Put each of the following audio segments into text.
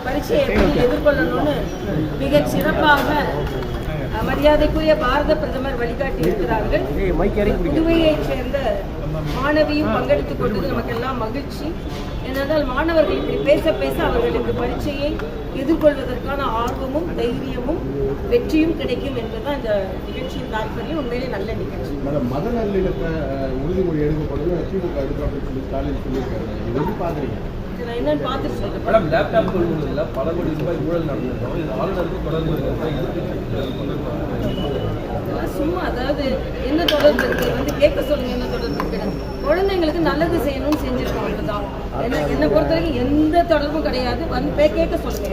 பரீட்சையை எப்படி எதிர்கொள்ளணும்னு மிக சிறப்பாக மரியாதைக்குரிய பாரத பிரதமர் வழிகாட்டி இருக்கிறார்கள். புதுவையைச் சேர்ந்த மாணவியும் பங்கெடுத்துக் கொண்டது நமக்கெல்லாம் மகிழ்ச்சி. ஏனென்றால் மாணவர்கள் இப்படி பேச பேச அவர்களுக்கு பரீட்சையை எதிர்கொள்வதற்கான ஆர்வமும் தைரியமும் வெற்றியும் கிடைக்கும் என்பதுதான் இந்த நிகழ்ச்சியின் தாற்பயம். உண்மையிலே நல்ல நிகழ்ச்சி. மத நல்லிணக்க உறுதிமொழி எடுக்கப்படும் திமுக எடுக்கப்பட்டு சொல்லி ஸ்டாலின் சொல்லியிருக்காரு. இது எப்படி பாக்குறீங்க? நான் என்னன்னு பார்த்துட்டு சொல்றேன். மேடம், லேப்டாப் கொள்முதலில் பல கோடி ரூபாய் ஊழல் நடந்திருக்கோம். இது ஆளுநருக்கு தொடர்பு சும்மா, அதாவது என்ன தொடர்பு இருக்கு கேட்க சொல்லுங்க. என்ன தொடர்பு இருக்கு? குழந்தைங்களுக்கு நல்லது செய்யணும்னு செஞ்சிருக்கோம். அதுதான் என்னை பொறுத்த வரைக்கும் எந்த தொடர்பும் கிடையாது. கேட்க சொல்லுங்க.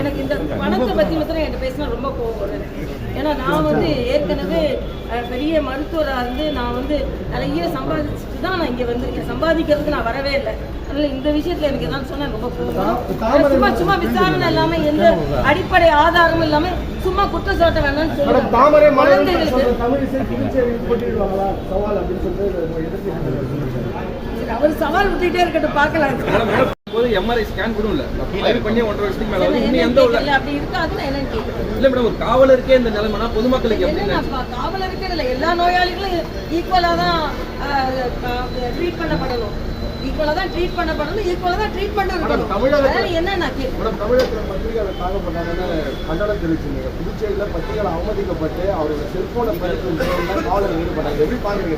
எனக்கு இந்த பணத்தை பத்தி மாத்திரம் என்கிட்ட பேசினா ரொம்ப கோவம் வரும். ஏன்னா நான் ஏற்கனவே பெரிய மருத்துவராக இருந்து நான் நிறைய சம்பாதிச்சுட்டு தான் நான் இங்கே வந்திருக்கேன். சம்பாதிக்கிறதுக்கு நான் வரவே இல்லை. அதனால இந்த விஷயத்துல எனக்கு எதாவது சொன்னா ரொம்ப கோவம். சும்மா விசாரணை இல்லாம எந்த அடிப்படை ஆதாரமும் இல்லாம சும்மா குற்றம் சாட்ட வேண்டாம்னு சொல்லுவாங்க. அவர் சவால் விட்டுட்டே இருக்கட்டும், பார்க்கலாம். எம்ஆர்ஐ ஸ்கேன் கூட இல்ல பண்ணி 1.5 வருஷத்துக்கு மேல அப்படி இருக்காதுன்னு என்னன்னு கேட்குறேன். இல்ல மேடம், ஒரு காவலருக்கே இந்த நிலைமைனா பொதுமக்களுக்கு காவலருக்கே இல்லை, எல்லா நோயாளிகளும் ஈக்குவலா தான் ட்ரீட் பண்ணப்படணும். ஈக்குவலா தான் ட்ரீட் பண்ணப்படணும். ஈக்குவலா தான் ட்ரீட் பண்ணணும். என்ன நான் கேட்கிறேன், தமிழகத்தில் பத்திரிகையாளர் தாக்கப்பட்டாங்கன்னு கண்டனம் தெரிவிச்சிருந்தீங்க. புதுச்சேரியில பத்திரிகையாளர் அவமதிக்கப்பட்டு அவரோட செல்போனை பயன்படுத்தி காவலர் ஈடுபட்டாங்க. எப்படி பாக்குறீங்க?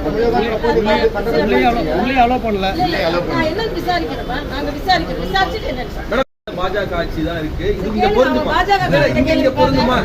நான் என்ன விசாரிக்கிறப்ப நாங்க விசாரிச்சுட்டு என்ன பாஜக ஆட்சி தான் இருக்கு. இது பொருந்துமா? பாஜக பொருந்துமா?